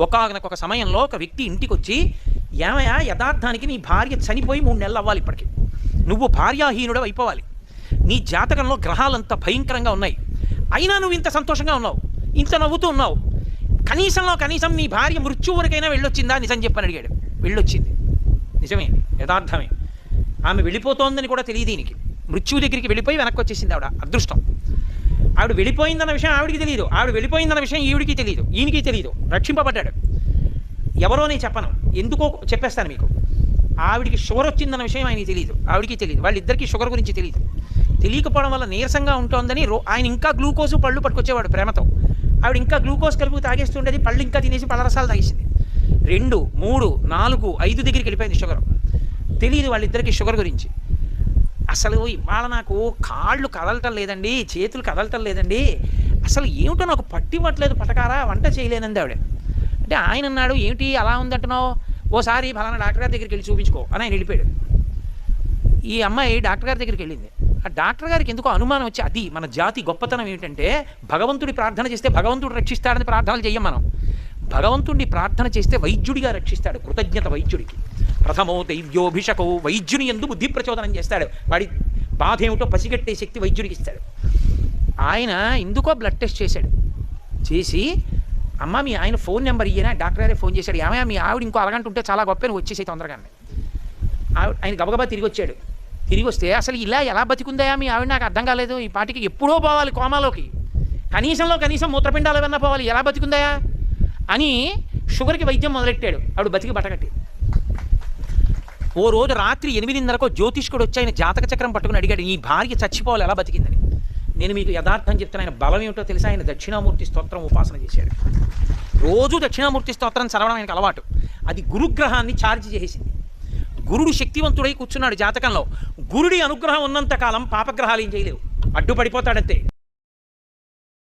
ఒక సమయంలో ఒక వ్యక్తి ఇంటికి వచ్చి, ఏమయ్యా యథార్థానికి నీ భార్య చనిపోయి 3 నెలలు అవ్వాలి, ఇప్పటికి నువ్వు భార్యాహీనుడు అయిపోవాలి, నీ జాతకంలో గ్రహాలంత భయంకరంగా ఉన్నాయి, అయినా నువ్వు ఇంత సంతోషంగా ఉన్నావు, ఇంత నవ్వుతూ ఉన్నావు, కనీసం నీ భార్య మృత్యు వరకైనా వెళ్ళొచ్చిందా? నిజం చెప్పని అడిగాడు. వెళ్ళొచ్చింది, నిజమే, యథార్థమే. ఆమె వెళ్ళిపోతోందని కూడా తెలియదు ఈయనకి. మృత్యువు దగ్గరికి వెళ్ళిపోయి వెనక్కి వచ్చేసింది ఆవిడ. అదృష్టం. ఆవిడ వెళ్ళిపోయిందన్న విషయం ఆవిడికి తెలియదు, ఆవిడ వెళ్ళిపోయిందన్న విషయం ఈవిడికి తెలియదు, ఈయనకి తెలియదు. రక్షింపబడ్డాడు. ఎవరో నేను చెప్పను, ఎందుకో చెప్పేస్తాను మీకు. ఆవిడికి షుగర్ వచ్చిందన్న విషయం ఆయనకి తెలియదు, ఆవిడికి తెలియదు, వాళ్ళిద్దరికీ షుగర్ గురించి తెలియదు. తెలియకపోవడం వల్ల నీరసంగా ఉంటోందని ఆయన ఇంకా గ్లూకోజు పళ్ళు పట్టుకొచ్చేవాడు ప్రేమతో. ఆవిడ ఇంకా గ్లూకోజ్ కలుపు తాగేస్తుండేది, పళ్ళు ఇంకా తినేసి పళ్ళ రసాలు తాగేసింది. 2, 3, 4, 5 దగ్గరికి వెళ్ళిపోయింది షుగర్. తెలియదు వాళ్ళిద్దరికీ షుగర్ గురించి. అసలు ఇవాళ నాకు కాళ్ళు కదలటం లేదండి, చేతులు కదలటం లేదండి, అసలు ఏమిటో నాకు పట్టివ్వట్లేదు, పటకారా వంట చేయలేనంది ఆవిడ. అంటే ఆయన అన్నాడు, ఏమిటి అలా ఉందంటున్నావు, ఓసారి ఫలానా డాక్టర్ గారి దగ్గరికి వెళ్ళి చూపించుకో అని ఆయన వెళ్ళిపోయాడు. ఈ అమ్మాయి డాక్టర్ గారి దగ్గరికి వెళ్ళింది. ఆ డాక్టర్ గారికి ఎందుకో అనుమానం వచ్చి, అది మన జాతి గొప్పతనం ఏమిటంటే భగవంతుడి ప్రార్థన చేస్తే భగవంతుడు రక్షిస్తాడని ప్రార్థనలు చెయ్యం మనం. భగవంతుడిని ప్రార్థన చేస్తే వైద్యుడిగా రక్షిస్తాడు. కృతజ్ఞత వైద్యుడికి. ప్రథమో దైవ్యోభిషకో, వైద్యుని యందు బుద్ధి ప్రచోదనం చేస్తాడు. వాడి బాధ ఏమిటో పసిగట్టే శక్తి వైద్యుడికి ఇస్తాడు. ఆయన ఎందుకో బ్లడ్ టెస్ట్ చేశాడు. చేసి, అమ్మ మీ ఆయన ఫోన్ నెంబర్ ఇయ్యనా? డాక్టర్ గారే ఫోన్ చేశాడు. ఏమయ్యా మీ ఆవిడ ఇంకో అరగంట ఉంటే చాలా గొప్ప, నువ్వు వచ్చేసి తొందరగా. ఆయన గబగబా తిరిగి వచ్చాడు. తిరిగి వస్తే, అసలు ఇలా ఎలా బతికుందయా మీ ఆవిడ, నాకు అర్థం కాలేదు, ఈ పాటికి ఎప్పుడో పోవాలి కోమాలోకి, కనీసం మూత్రపిండాలు ఏమన్నా పోవాలి, ఎలా బతికుందయా అని షుగర్కి వైద్యం మొదలెట్టాడు. ఆవిడ బతికి బట్టగట్టి. ఓ రోజు రాత్రి 8:30కో జ్యోతిష్కుడు వచ్చి ఆయన జాతక చక్రం పట్టుకుని అడిగాడు, ఈ భార్య చచ్చిపోవాలి ఎలా బతికిందని. నేను మీకు యథార్థం చెప్తాను, ఆయన బలం ఏమిటో తెలుసా? ఆయన దక్షిణామూర్తి స్తోత్రం ఉపాసన చేశాడు. రోజు దక్షిణామూర్తి స్తోత్రం చదవడం ఆయనకు అలవాటు. అది గురుగ్రహాన్ని ఛార్జ్ చేసేసింది. గురుడు శక్తివంతుడై కూర్చున్నాడు జాతకంలో. గురుడి అనుగ్రహం ఉన్నంతకాలం పాపగ్రహాలు ఏం చేయలేవు, అడ్డుపడిపోతాడంతే.